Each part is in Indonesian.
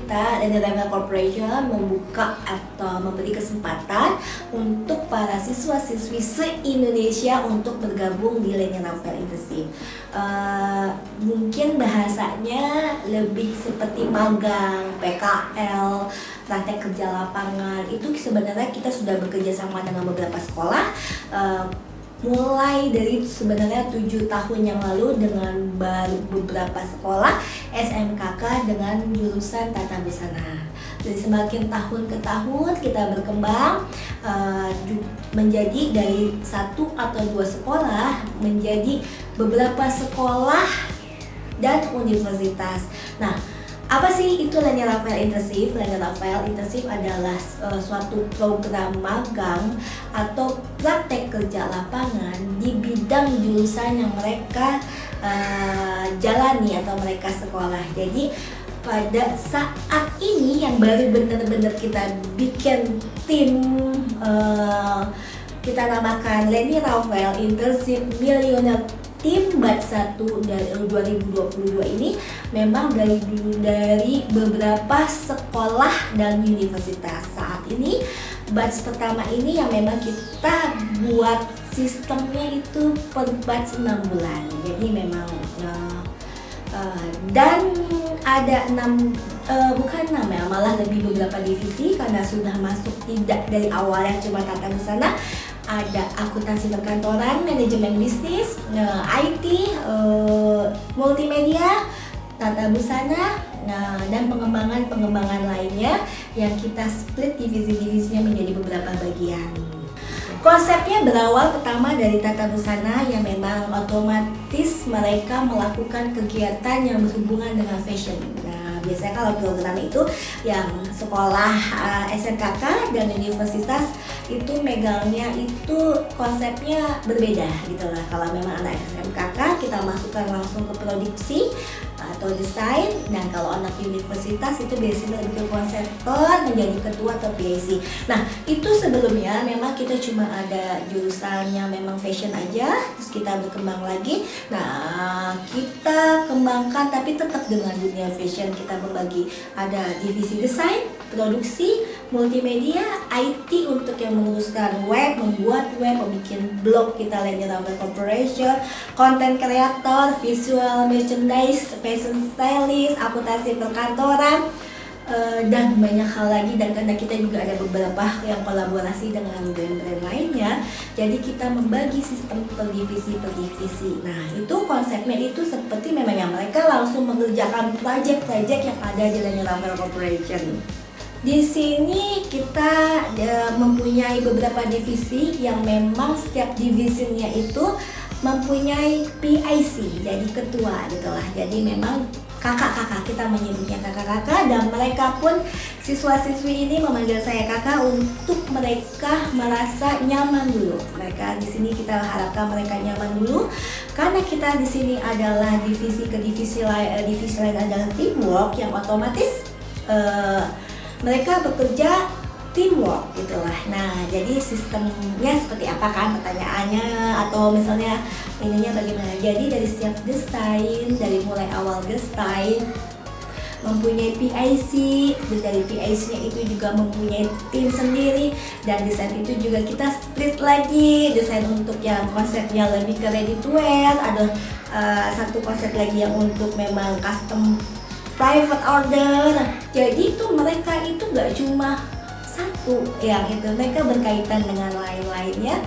kita dari Level Corporation membuka atau memberi kesempatan untuk para siswa-siswi se-Indonesia untuk bergabung di Learning Rafael Internship. Mungkin bahasanya lebih seperti magang, PKL, praktek kerja lapangan. Itu sebenarnya kita sudah bekerja sama dengan beberapa sekolah, mulai dari sebenarnya 7 tahun yang lalu dengan beberapa sekolah SMKK dengan jurusan tata busana. Jadi semakin tahun ke tahun kita berkembang menjadi dari 1 atau 2 sekolah menjadi beberapa sekolah dan universitas. Nah, apa sih itu Learning Rafael Internship? Learning Rafael Internship adalah suatu program magang atau praktek kerja lapangan di bidang jurusan yang mereka jalani atau mereka sekolah. Jadi pada saat ini yang baru benar-benar kita bikin tim, kita namakan Learning Rafael Internship Millionaire Tim Batch 1 dari 2022 ini memang dari beberapa sekolah dan universitas. Saat ini batch pertama ini yang memang kita buat sistemnya itu per batch 6 bulan. Jadi memang dan ada 6 bukan 6 ya, malah lebih beberapa divisi karena sudah masuk tidak dari awal yang cuma tata busana. Ada akuntansi perkantoran, manajemen bisnis, IT, multimedia, tata busana, dan pengembangan lainnya yang kita split divisi-divisinya menjadi beberapa bagian. Konsepnya berawal pertama dari tata busana yang memang otomatis mereka melakukan kegiatan yang berhubungan dengan fashion. Biasanya kalau program itu yang sekolah SMKK dan universitas itu megangnya itu konsepnya berbeda gitu lah. Kalau memang anak SMKK kita masukkan langsung ke produksi atau desain, dan kalau anak universitas itu biasanya lebih ke konseptor menjadi ketua atau PIC. Nah itu sebelumnya memang kita cuma ada jurusannya memang fashion aja, terus kita berkembang lagi. Nah kita kembangkan tapi tetap dengan dunia fashion. Kita membagi ada divisi desain, produksi, multimedia, IT untuk yang menguruskan web, membuat web, membuat blog kita Learning Rafael Corporation, content creator, visual merchandise, fashion stylist, akuntansi perkantoran, dan banyak hal lagi. Dan karena kita juga ada beberapa yang kolaborasi dengan brand-brand lainnya, jadi kita membagi sistem per divisi. Nah itu konsepnya itu seperti memang yang mereka langsung mengerjakan proyek-proyek yang ada di Learning Rafael Corporation. Di sini kita mempunyai beberapa divisi yang memang setiap divisinya itu mempunyai PIC, jadi ketua gitulah. Jadi memang kakak-kakak, kita menyebutnya kakak-kakak, dan mereka pun siswa-siswi ini memanggil saya kakak untuk mereka merasa nyaman dulu. Mereka di sini kita harapkan mereka nyaman dulu karena kita di sini adalah divisi ke divisi lain adalah teamwork yang otomatis mereka bekerja teamwork gitulah. Nah jadi sistemnya seperti apa kan pertanyaannya, atau misalnya ininya bagaimana. Jadi dari setiap desain, dari mulai awal desain mempunyai PIC, dan dari PIC-nya itu juga mempunyai tim sendiri, dan desain itu juga kita split lagi, desain untuk yang konsepnya lebih ke ready to wear, ada satu konsep lagi yang untuk memang custom private order. Jadi itu mereka itu gak cuma satu yang itu, mereka berkaitan dengan lain-lainnya.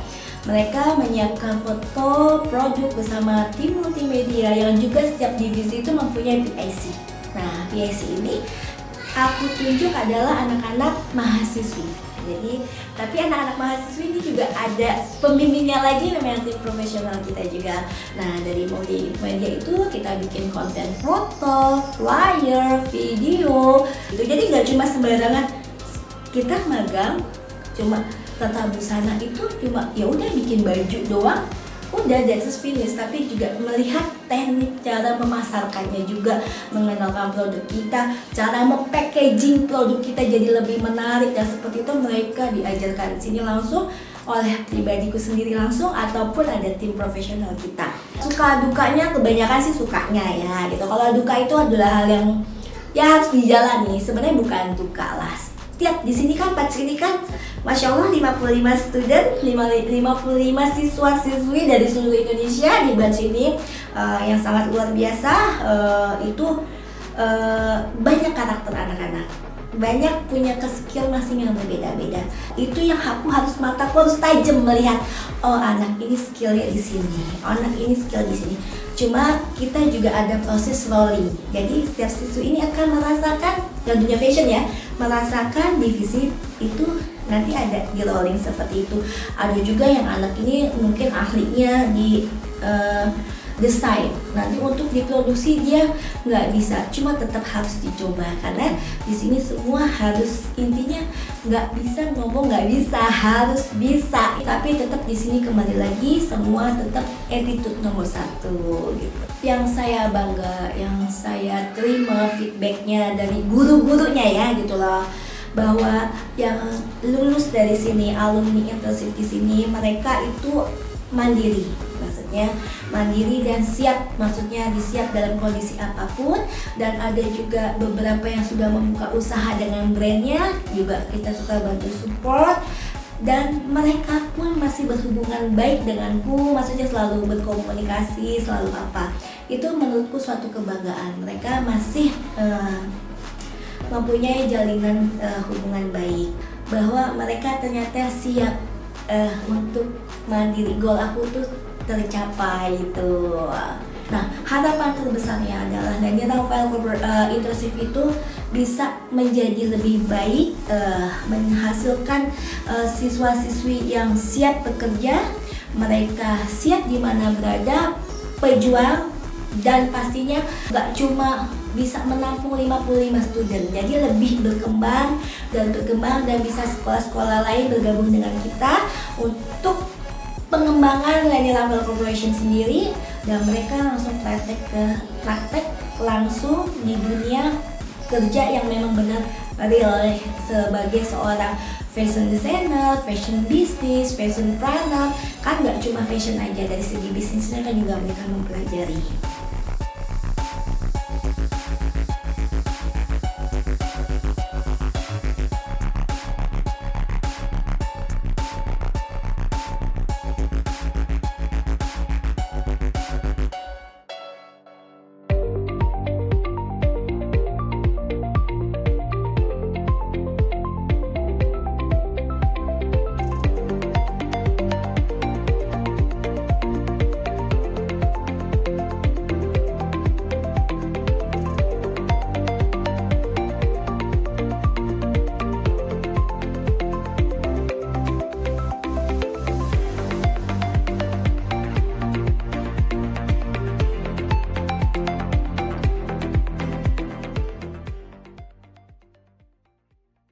Mereka menyiapkan foto produk bersama tim multimedia yang juga setiap divisi itu mempunyai PIC. Nah PIC ini aku tunjuk adalah anak-anak mahasiswi. Jadi tapi anak-anak mahasiswi ini juga ada pembimbingnya lagi, memang tim profesional kita juga. Nah dari multimedia itu kita bikin konten foto, flyer, video gitu. Jadi nggak cuma sembarangan kita magang cuma tata busana itu cuma ya udah bikin baju doang, udah that's finish. Tapi juga melihat teknik cara memasarkannya, juga mengenalkan produk kita, cara packaging produk kita jadi lebih menarik, dan seperti itu mereka diajarkan di sini langsung oleh pribadiku sendiri langsung ataupun ada tim profesional kita. Suka dukanya kebanyakan sih sukanya ya gitu. Kalau duka itu adalah hal yang ya harus dijalani. Sebenarnya bukan untuk kalah. Tiap di sini kan batch ini kan Masya Allah 55 student, 55 siswa-siswi dari seluruh Indonesia di batch ini yang sangat luar biasa. Itu banyak karakter anak-anak, banyak punya skill masing yang berbeda-beda. Itu yang aku harus mataku harus tajam melihat, oh anak ini skillnya di sini, anak ini skill di sini. Cuma kita juga ada proses rolling. Jadi setiap siswi ini akan merasakan dunia fashion ya, merasakan divisi itu nanti ada di rolling seperti itu. Ada juga yang anak ini mungkin ahlinya di desain, nanti untuk diproduksi dia nggak bisa, cuma tetap harus dicoba karena di sini semua harus, intinya nggak bisa ngomong nggak bisa, harus bisa. Tapi tetap di sini kembali lagi semua tetap attitude nomor 1 gitu. Yang saya bangga, yang saya terima feedbacknya dari guru-gurunya ya gitu loh, bahwa yang lulus dari sini, alumni intensif di sini, mereka itu mandiri, maksudnya mandiri dan siap, maksudnya disiap dalam kondisi apapun. Dan ada juga beberapa yang sudah membuka usaha dengan brandnya, juga kita suka bantu support. Dan mereka pun masih berhubungan baik denganku, maksudnya selalu berkomunikasi, selalu apa. Itu menurutku suatu kebanggaan, mereka masih mempunyai jalinan hubungan baik, bahwa mereka ternyata siap untuk mandiri. Goal aku tuh tercapai itu. Nah, harapan terbesarnya adalah Nanya Rafael Intensif itu bisa menjadi lebih baik, menghasilkan siswa-siswi yang siap bekerja, mereka siap di mana berada, pejuang, dan pastinya gak cuma bisa menampung 55 student, jadi lebih berkembang dan bisa sekolah-sekolah lain bergabung dengan kita untuk pengembangan Nanya Rafael Corporation sendiri, dan mereka langsung praktek langsung di dunia kerja yang memang benar real sebagai seorang fashion designer, fashion business, fashion planner. Kan nggak cuma fashion aja, dari segi bisnisnya kan juga mereka mempelajari.